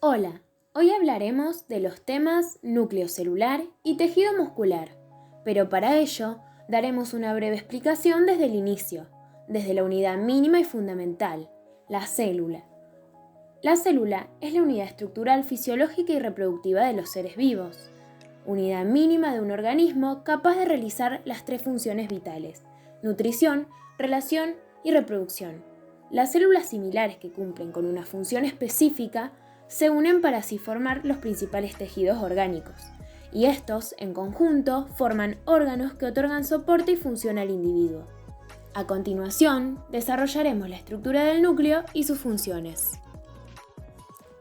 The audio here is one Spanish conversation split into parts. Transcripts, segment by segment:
Hola, hoy hablaremos de los temas núcleo celular y tejido muscular, pero para ello daremos una breve explicación desde el inicio, desde la unidad mínima y fundamental, la célula. La célula es la unidad estructural fisiológica y reproductiva de los seres vivos, unidad mínima de un organismo capaz de realizar las tres funciones vitales: nutrición, relación y reproducción. Las células similares que cumplen con una función específica se unen para así formar los principales tejidos orgánicos, y estos, en conjunto, forman órganos que otorgan soporte y función al individuo. A continuación, desarrollaremos la estructura del núcleo y sus funciones.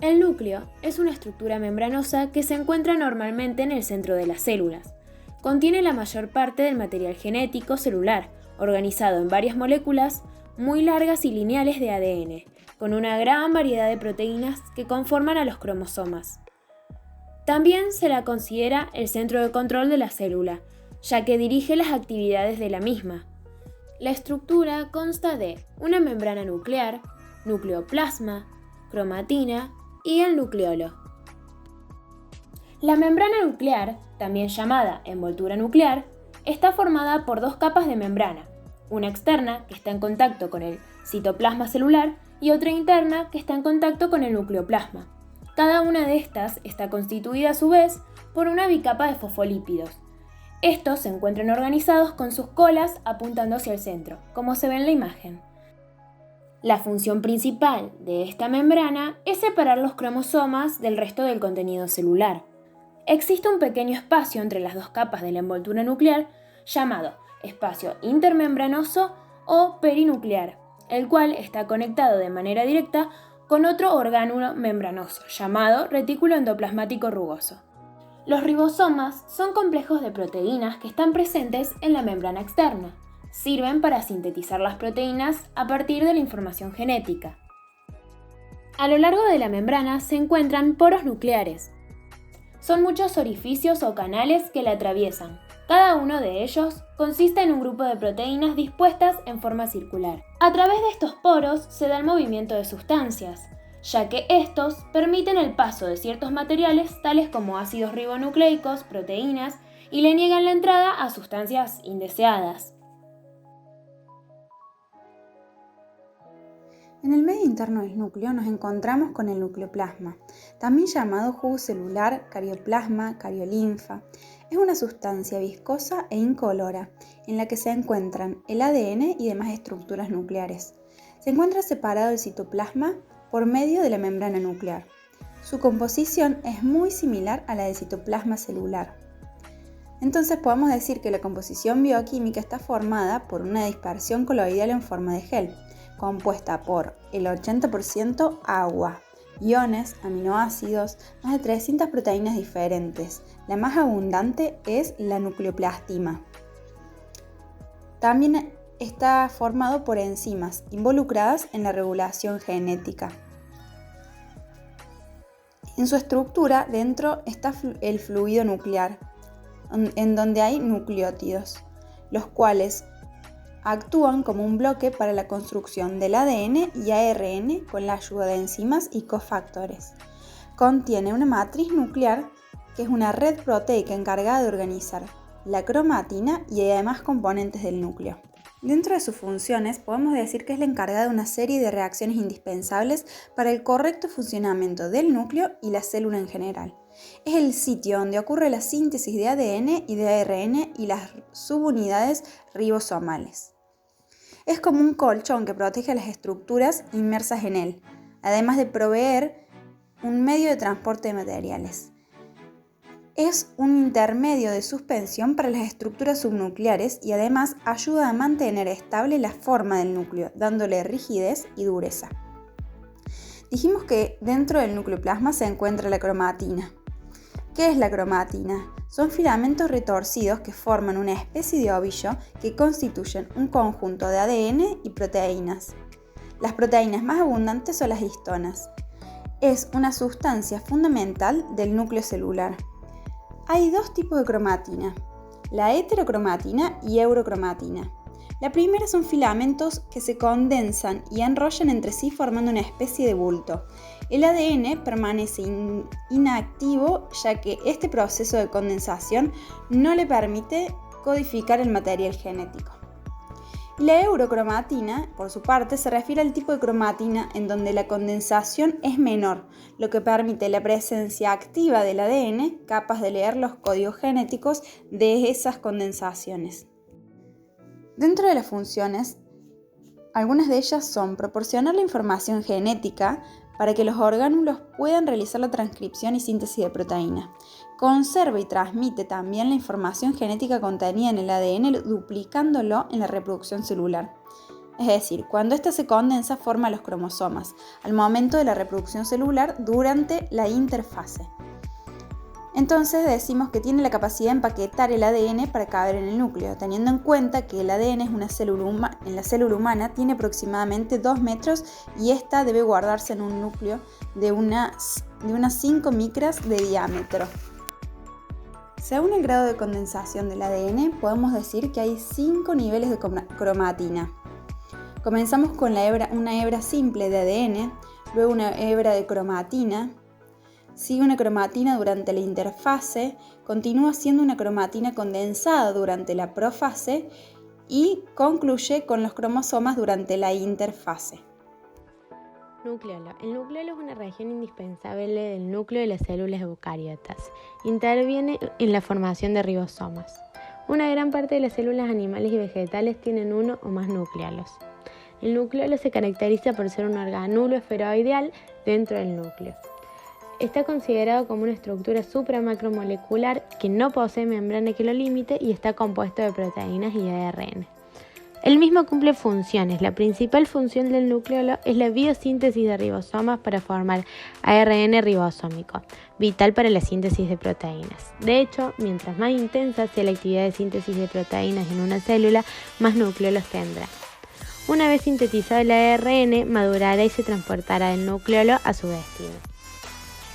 El núcleo es una estructura membranosa que se encuentra normalmente en el centro de las células. Contiene la mayor parte del material genético celular, organizado en varias moléculas muy largas y lineales de ADN, con una gran variedad de proteínas que conforman a los cromosomas. También se la considera el centro de control de la célula, ya que dirige las actividades de la misma. La estructura consta de una membrana nuclear, nucleoplasma, cromatina y el nucleolo. La membrana nuclear, también llamada envoltura nuclear, está formada por dos capas de membrana, una externa que está en contacto con el citoplasma celular y otra interna que está en contacto con el nucleoplasma. Cada una de estas está constituida a su vez por una bicapa de fosfolípidos. Estos se encuentran organizados con sus colas apuntando hacia el centro, como se ve en la imagen. La función principal de esta membrana es separar los cromosomas del resto del contenido celular. Existe un pequeño espacio entre las dos capas de la envoltura nuclear llamado espacio intermembranoso o perinuclear, el cual está conectado de manera directa con otro orgánulo membranoso llamado retículo endoplasmático rugoso. Los ribosomas son complejos de proteínas que están presentes en la membrana externa. Sirven para sintetizar las proteínas a partir de la información genética. A lo largo de la membrana se encuentran poros nucleares. Son muchos orificios o canales que la atraviesan. Cada uno de ellos consiste en un grupo de proteínas dispuestas en forma circular. A través de estos poros se da el movimiento de sustancias, ya que estos permiten el paso de ciertos materiales tales como ácidos ribonucleicos, proteínas, y le niegan la entrada a sustancias indeseadas. En el medio interno del núcleo nos encontramos con el nucleoplasma, también llamado jugo celular, carioplasma, cariolinfa. Es una sustancia viscosa e incolora, en la que se encuentran el ADN y demás estructuras nucleares. Se encuentra separado del citoplasma por medio de la membrana nuclear. Su composición es muy similar a la del citoplasma celular. Entonces podemos decir que la composición bioquímica está formada por una dispersión coloidal en forma de gel, compuesta por el 80% agua, iones, aminoácidos, más de 300 proteínas diferentes. La más abundante es la nucleoplastina. También está formado por enzimas involucradas en la regulación genética. En su estructura, dentro está el fluido nuclear, en donde hay nucleótidos, los cuales actúan como un bloque para la construcción del ADN y ARN con la ayuda de enzimas y cofactores. Contiene una matriz nuclear, que es una red proteica encargada de organizar la cromatina y además componentes del núcleo. Dentro de sus funciones podemos decir que es la encargada de una serie de reacciones indispensables para el correcto funcionamiento del núcleo y la célula en general. Es el sitio donde ocurre la síntesis de ADN y de ARN y las subunidades ribosomales. Es como un colchón que protege a las estructuras inmersas en él, además de proveer un medio de transporte de materiales. Es un intermedio de suspensión para las estructuras subnucleares y además ayuda a mantener estable la forma del núcleo, dándole rigidez y dureza. Dijimos que dentro del nucleoplasma se encuentra la cromatina. ¿Qué es la cromatina? Son filamentos retorcidos que forman una especie de ovillo que constituyen un conjunto de ADN y proteínas. Las proteínas más abundantes son las histonas. Es una sustancia fundamental del núcleo celular. Hay dos tipos de cromatina, la heterocromatina y eurocromatina. La primera son filamentos que se condensan y enrollan entre sí formando una especie de bulto. El ADN permanece inactivo ya que este proceso de condensación no le permite codificar el material genético. La eurocromatina, por su parte, se refiere al tipo de cromatina en donde la condensación es menor, lo que permite la presencia activa del ADN capaz de leer los códigos genéticos de esas condensaciones. Dentro de las funciones, algunas de ellas son proporcionar la información genética para que los orgánulos puedan realizar la transcripción y síntesis de proteínas. Conserva y transmite también la información genética contenida en el ADN duplicándolo en la reproducción celular. Es decir, cuando ésta se condensa forma los cromosomas, al momento de la reproducción celular durante la interfase. Entonces decimos que tiene la capacidad de empaquetar el ADN para caber en el núcleo, teniendo en cuenta que el ADN en la célula humana tiene aproximadamente 2 metros y esta debe guardarse en un núcleo de unas 5 micras de diámetro. Según el grado de condensación del ADN, podemos decir que hay 5 niveles de cromatina. Comenzamos con una hebra simple de ADN, luego una hebra de cromatina, sigue una cromatina durante la interfase, continúa siendo una cromatina condensada durante la profase y concluye con los cromosomas durante la interfase. Nucleolo. El nucleolo es una región indispensable del núcleo de las células eucariotas. Interviene en la formación de ribosomas. Una gran parte de las células animales y vegetales tienen uno o más nucleolos. El nucleolo se caracteriza por ser un organulo esferoidal dentro del núcleo. Está considerado como una estructura supramacromolecular que no posee membrana que lo limite y está compuesto de proteínas y ARN. El mismo cumple funciones. La principal función del nucleolo es la biosíntesis de ribosomas para formar ARN ribosómico, vital para la síntesis de proteínas. De hecho, mientras más intensa sea la actividad de síntesis de proteínas en una célula, más nucleolos tendrá. Una vez sintetizado el ARN, madurará y se transportará del nucleolo a su destino.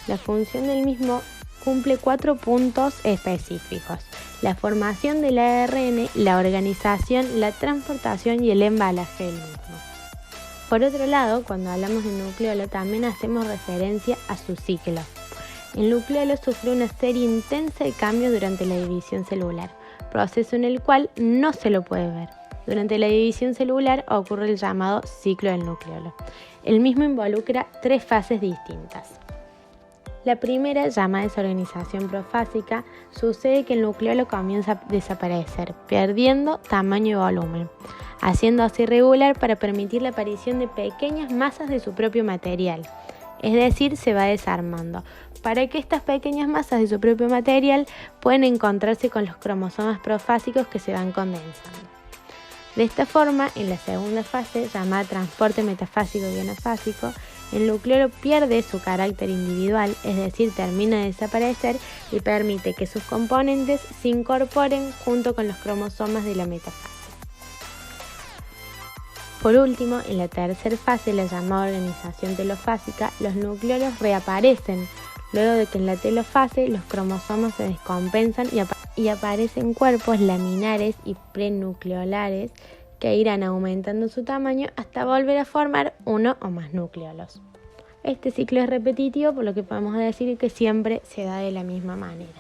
La función del mismo cumple 4 puntos específicos: la formación del ARN, la organización, la transportación y el embalaje del mismo. Por otro lado, cuando hablamos de nucleolo también hacemos referencia a su ciclo. El nucleolo sufre una serie intensa de cambios durante la división celular, proceso en el cual no se lo puede ver. Durante la división celular ocurre el llamado ciclo del nucleolo. El mismo involucra 3 fases distintas. La primera, llamada desorganización profásica, sucede que el nucleolo comienza a desaparecer, perdiendo tamaño y volumen, haciéndose irregular para permitir la aparición de pequeñas masas de su propio material, es decir, se va desarmando, para que estas pequeñas masas de su propio material puedan encontrarse con los cromosomas profásicos que se van condensando. De esta forma, en la segunda fase, llamada transporte metafásico y anafásico, el nucleolo pierde su carácter individual, es decir, termina de desaparecer y permite que sus componentes se incorporen junto con los cromosomas de la metafase. Por último, en la tercera fase, la llamada organización telofásica, los nucleolos reaparecen, luego de que en la telofase los cromosomas se descompensan y aparecen cuerpos laminares y prenucleolares que irán aumentando su tamaño hasta volver a formar uno o más nucleolos. Este ciclo es repetitivo, por lo que podemos decir que siempre se da de la misma manera.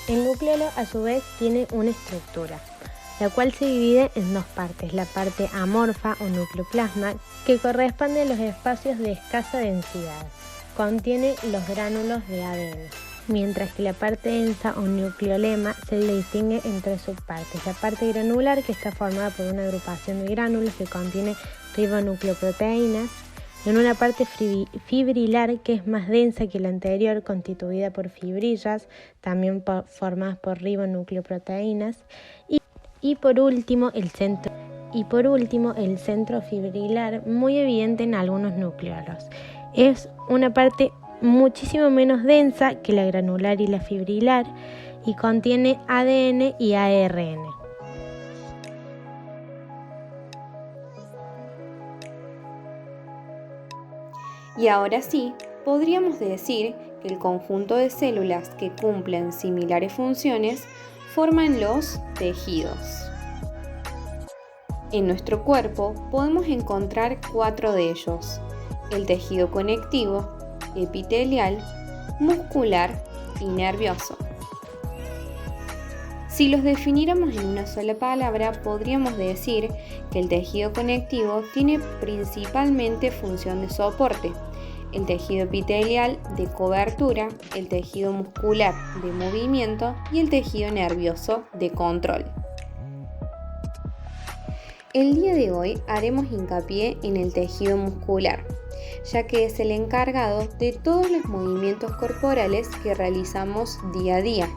El nucleolo, a su vez, tiene una estructura, la cual se divide en 2 partes: la parte amorfa o nucleoplasma, que corresponde a los espacios de escasa densidad, contiene los gránulos de ADN, mientras que la parte densa o nucleolema se le distingue en 3 subpartes: la parte granular, que está formada por una agrupación de gránulos que contiene ribonucleoproteínas, en una parte fibrilar, que es más densa que la anterior, constituida por fibrillas, también formadas por ribonucleoproteínas, y por último el centro fibrilar, muy evidente en algunos nucleolos. Es una parte muchísimo menos densa que la granular y la fibrilar y contiene ADN y ARN. Y ahora sí, podríamos decir que el conjunto de células que cumplen similares funciones forman los tejidos. En nuestro cuerpo podemos encontrar 4 de ellos, el tejido conectivo, epitelial, muscular y nervioso. Si los definiéramos en una sola palabra, podríamos decir que el tejido conectivo tiene principalmente función de soporte, el tejido epitelial de cobertura, el tejido muscular de movimiento y el tejido nervioso de control. El día de hoy haremos hincapié en el tejido muscular, ya que es el encargado de todos los movimientos corporales que realizamos día a día.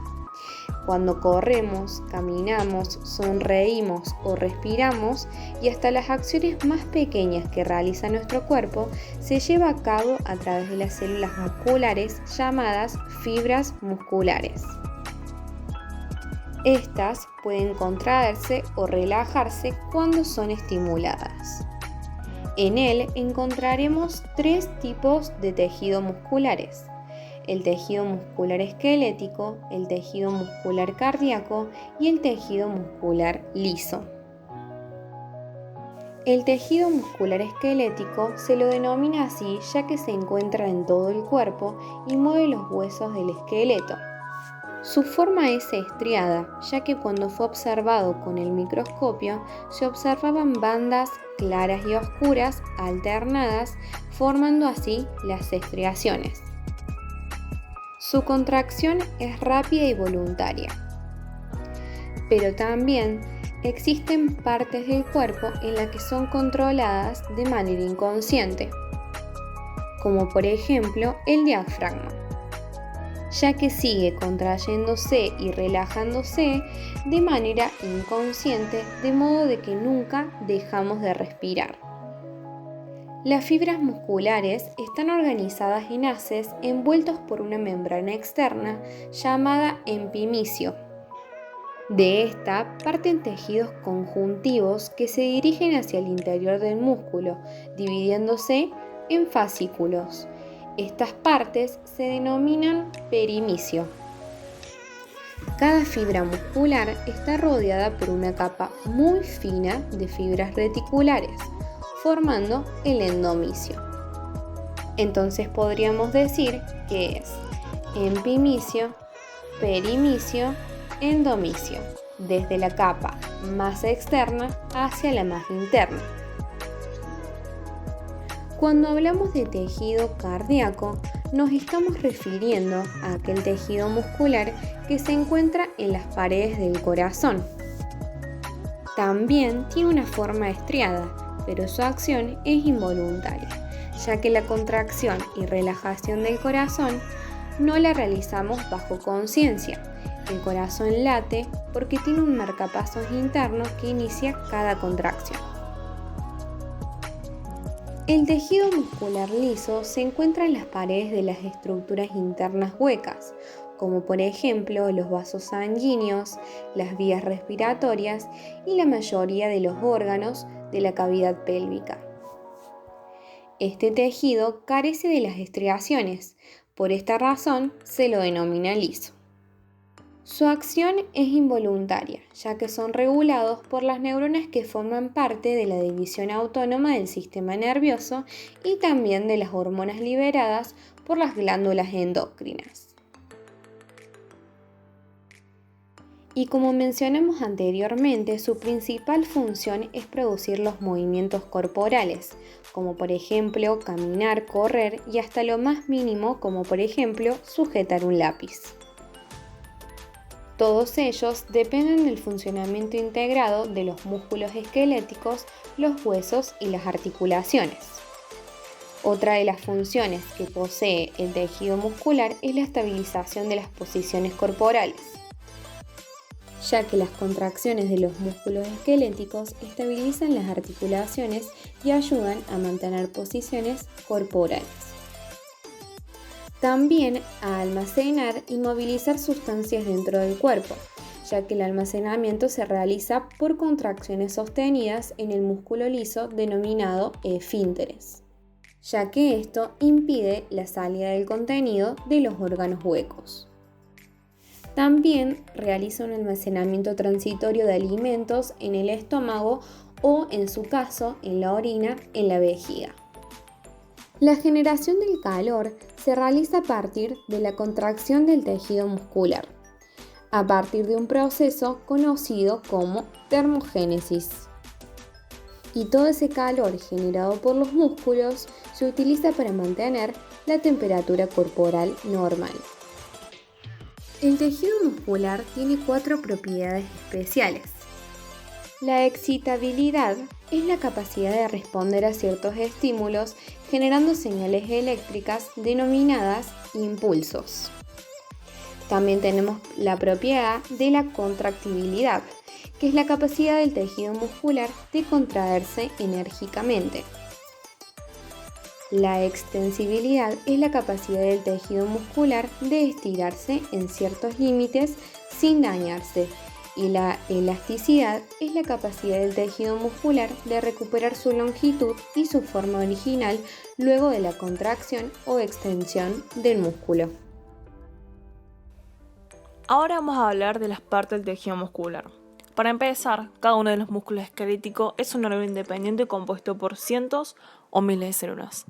Cuando corremos, caminamos, sonreímos o respiramos, y hasta las acciones más pequeñas que realiza nuestro cuerpo se lleva a cabo a través de las células musculares llamadas fibras musculares. Estas pueden contraerse o relajarse cuando son estimuladas. En él encontraremos 3 tipos de tejido musculares: el tejido muscular esquelético, el tejido muscular cardíaco y el tejido muscular liso. El tejido muscular esquelético se lo denomina así ya que se encuentra en todo el cuerpo y mueve los huesos del esqueleto. Su forma es estriada, ya que cuando fue observado con el microscopio se observaban bandas claras y oscuras alternadas, formando así las estriaciones. Su contracción es rápida y voluntaria, pero también existen partes del cuerpo en las que son controladas de manera inconsciente, como por ejemplo el diafragma, ya que sigue contrayéndose y relajándose de manera inconsciente, de modo de que nunca dejamos de respirar. Las fibras musculares están organizadas en haces envueltos por una membrana externa llamada epimicio. De esta parten tejidos conjuntivos que se dirigen hacia el interior del músculo, dividiéndose en fascículos. Estas partes se denominan perimicio. Cada fibra muscular está rodeada por una capa muy fina de fibras reticulares, formando el endomicio. Entonces podríamos decir que es epimicio, perimicio, endomicio, desde la capa más externa hacia la más interna. Cuando hablamos de tejido cardíaco, nos estamos refiriendo a aquel tejido muscular que se encuentra en las paredes del corazón. También tiene una forma estriada, pero su acción es involuntaria, ya que la contracción y relajación del corazón no la realizamos bajo conciencia. El corazón late porque tiene un marcapasos interno que inicia cada contracción. El tejido muscular liso se encuentra en las paredes de las estructuras internas huecas, como por ejemplo los vasos sanguíneos, las vías respiratorias y la mayoría de los órganos de la cavidad pélvica. Este tejido carece de las estriaciones, por esta razón se lo denomina liso. Su acción es involuntaria, ya que son regulados por las neuronas que forman parte de la división autónoma del sistema nervioso y también de las hormonas liberadas por las glándulas endocrinas. Y como mencionamos anteriormente, su principal función es producir los movimientos corporales, como por ejemplo caminar, correr y hasta lo más mínimo, como por ejemplo sujetar un lápiz. Todos ellos dependen del funcionamiento integrado de los músculos esqueléticos, los huesos y las articulaciones. Otra de las funciones que posee el tejido muscular es la estabilización de las posiciones corporales, ya que las contracciones de los músculos esqueléticos estabilizan las articulaciones y ayudan a mantener posiciones corporales. También a almacenar y movilizar sustancias dentro del cuerpo, ya que el almacenamiento se realiza por contracciones sostenidas en el músculo liso denominado esfínteres, ya que esto impide la salida del contenido de los órganos huecos. También realiza un almacenamiento transitorio de alimentos en el estómago o, en su caso, en la orina, en la vejiga. La generación del calor se realiza a partir de la contracción del tejido muscular, a partir de un proceso conocido como termogénesis. Y todo ese calor generado por los músculos se utiliza para mantener la temperatura corporal normal. El tejido muscular tiene 4 propiedades especiales. La excitabilidad es la capacidad de responder a ciertos estímulos generando señales eléctricas denominadas impulsos. También tenemos la propiedad de la contractibilidad, que es la capacidad del tejido muscular de contraerse enérgicamente. La extensibilidad es la capacidad del tejido muscular de estirarse en ciertos límites sin dañarse. Y la elasticidad es la capacidad del tejido muscular de recuperar su longitud y su forma original luego de la contracción o extensión del músculo. Ahora vamos a hablar de las partes del tejido muscular. Para empezar, cada uno de los músculos esqueléticos es un órgano independiente compuesto por cientos o miles de células,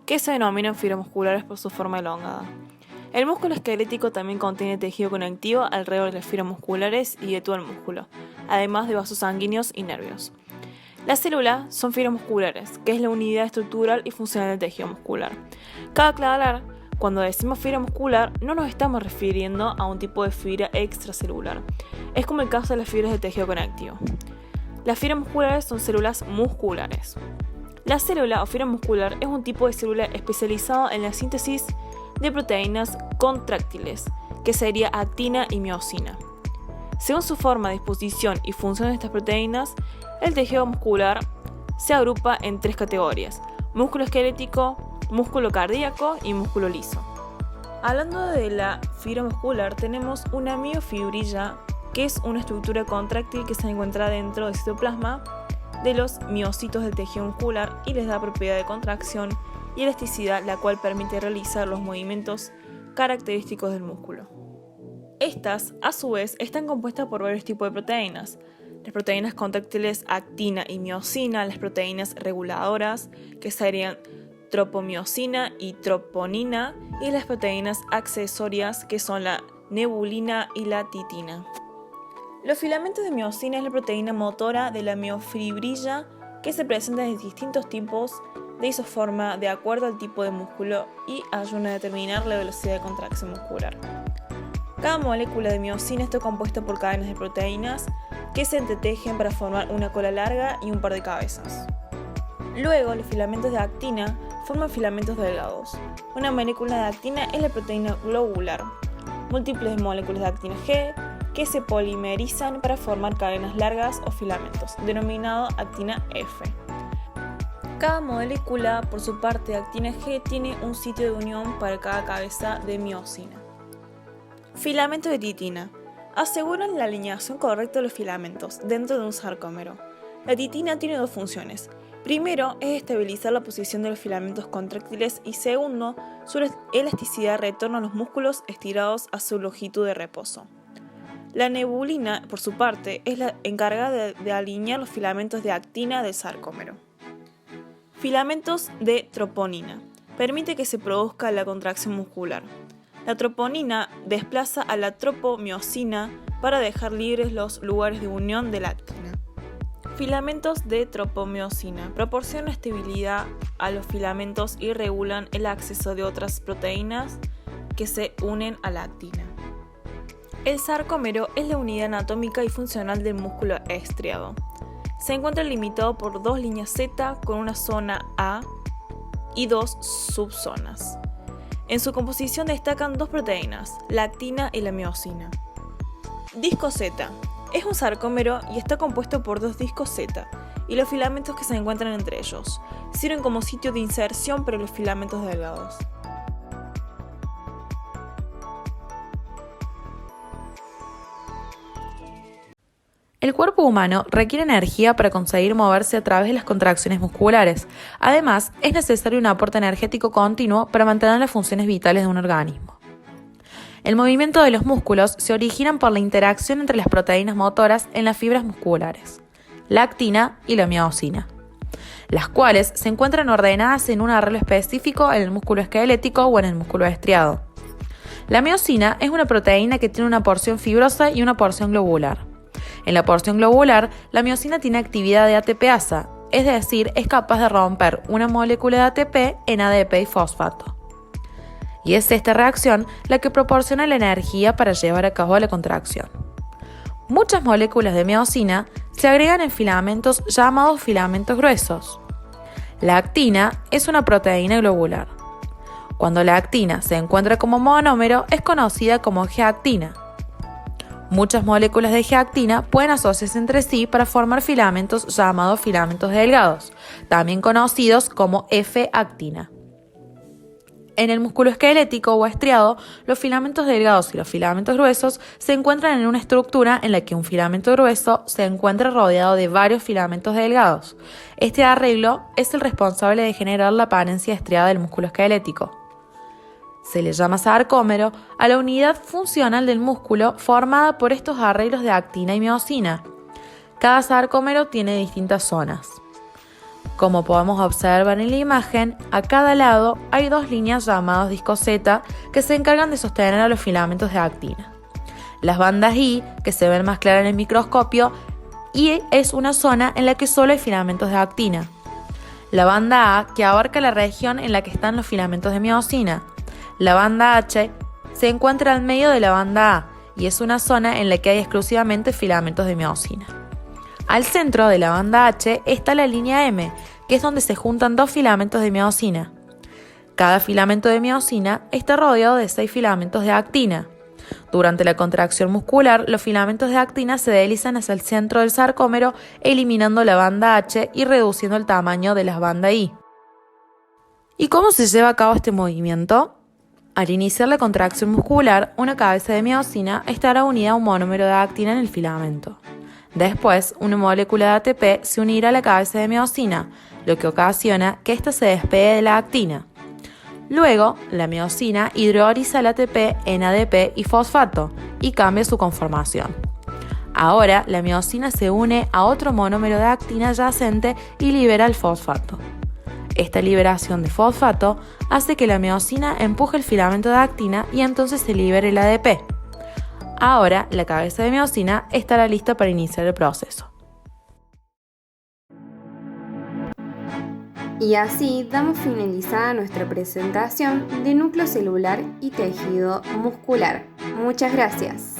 que se denominan fibras musculares por su forma elongada. El músculo esquelético también contiene tejido conectivo alrededor de las fibras musculares y de todo el músculo, además de vasos sanguíneos y nervios. Las células son fibras musculares, que es la unidad estructural y funcional del tejido muscular. Cabe aclarar, cuando decimos fibra muscular, no nos estamos refiriendo a un tipo de fibra extracelular. Es como el caso de las fibras de tejido conectivo. Las fibras musculares son células musculares. La célula o fibra muscular es un tipo de célula especializado en la síntesis de proteínas contráctiles, que sería actina y miosina. Según su forma, disposición y función de estas proteínas, el tejido muscular se agrupa en 3 categorías: músculo esquelético, músculo cardíaco y músculo liso. Hablando de la fibra muscular, tenemos una miofibrilla, que es una estructura contráctil que se encuentra dentro del citoplasma de los miocitos del tejido muscular y les da propiedad de contracción y elasticidad, la cual permite realizar los movimientos característicos del músculo. Estas, a su vez, están compuestas por varios tipos de proteínas: las proteínas contráctiles actina y miosina, las proteínas reguladoras, que serían tropomiosina y troponina, y las proteínas accesorias, que son la nebulina y la titina. Los filamentos de miosina es la proteína motora de la miofibrilla, que se presenta en distintos tipos de isoforma de acuerdo al tipo de músculo y ayuda a determinar la velocidad de contracción muscular. Cada molécula de miosina está compuesta por cadenas de proteínas que se entretejen para formar una cola larga y un par de cabezas. Luego, los filamentos de actina forman filamentos delgados. Una molécula de actina es la proteína globular. Múltiples moléculas de actina G que se polimerizan para formar cadenas largas o filamentos, denominado actina F. Cada molécula, por su parte de actina G, tiene un sitio de unión para cada cabeza de miosina. Filamentos de titina. Aseguran la alineación correcta de los filamentos dentro de un sarcómero. La titina tiene 2 funciones. Primero, es estabilizar la posición de los filamentos contráctiles y segundo, su elasticidad retorna a los músculos estirados a su longitud de reposo. La nebulina, por su parte, es la encargada de alinear los filamentos de actina del sarcómero. Filamentos de troponina. Permite que se produzca la contracción muscular. La troponina desplaza a la tropomiosina para dejar libres los lugares de unión de la actina. Filamentos de tropomiosina. Proporcionan estabilidad a los filamentos y regulan el acceso de otras proteínas que se unen a la actina. El sarcómero es la unidad anatómica y funcional del músculo estriado. Se encuentra limitado por 2 líneas Z con una zona A y 2 subzonas. En su composición destacan 2 proteínas, la actina y la miosina. Disco Z. Es un sarcómero y está compuesto por 2 discos Z y los filamentos que se encuentran entre ellos. Sirven como sitio de inserción para los filamentos delgados. El cuerpo humano requiere energía para conseguir moverse a través de las contracciones musculares. Además, es necesario un aporte energético continuo para mantener las funciones vitales de un organismo. El movimiento de los músculos se origina por la interacción entre las proteínas motoras en las fibras musculares, la actina y la miosina. las cuales se encuentran ordenadas en un arreglo específico en el músculo esquelético o en el músculo estriado. La miosina es una proteína que tiene una porción fibrosa y una porción globular. En la porción globular, la miosina tiene actividad de ATPasa, es decir, es capaz de romper una molécula de ATP en ADP y fosfato. Y es esta reacción la que proporciona la energía para llevar a cabo la contracción. Muchas moléculas de miosina se agregan en filamentos llamados filamentos gruesos. La actina es una proteína globular. Cuando la actina se encuentra como monómero, es conocida como G-actina. Muchas moléculas de G-actina pueden asociarse entre sí para formar filamentos llamados filamentos delgados, también conocidos como F-actina. En el músculo esquelético o estriado, los filamentos delgados y los filamentos gruesos se encuentran en una estructura en la que un filamento grueso se encuentra rodeado de varios filamentos delgados. Este arreglo es el responsable de generar la apariencia estriada del músculo esquelético. Se le llama sarcómero a la unidad funcional del músculo formada por estos arreglos de actina y miosina. Cada sarcómero tiene distintas zonas. Como podemos observar en la imagen, a cada lado hay dos líneas llamadas discos Z que se encargan de sostener a los filamentos de actina. Las bandas I, que se ven más claras en el microscopio, y es una zona en la que solo hay filamentos de actina. La banda A, que abarca la región en la que están los filamentos de miosina. La banda H se encuentra al medio de la banda A y es una zona en la que hay exclusivamente filamentos de miosina. Al centro de la banda H está la línea M, que es donde se juntan dos filamentos de miosina. Cada filamento de miosina está rodeado de 6 filamentos de actina. Durante la contracción muscular, los filamentos de actina se deslizan hacia el centro del sarcómero, eliminando la banda H y reduciendo el tamaño de las bandas I. ¿Y cómo se lleva a cabo este movimiento? Al iniciar la contracción muscular, una cabeza de miosina estará unida a un monómero de actina en el filamento. Después, una molécula de ATP se unirá a la cabeza de miosina, lo que ocasiona que ésta se despegue de la actina. Luego, la miosina hidroliza el ATP en ADP y fosfato y cambia su conformación. Ahora, la miosina se une a otro monómero de actina adyacente y libera el fosfato. Esta liberación de fosfato hace que la miosina empuje el filamento de actina y entonces se libere el ADP. Ahora, la cabeza de miosina estará lista para iniciar el proceso. Y así damos finalizada nuestra presentación de núcleo celular y tejido muscular. Muchas gracias.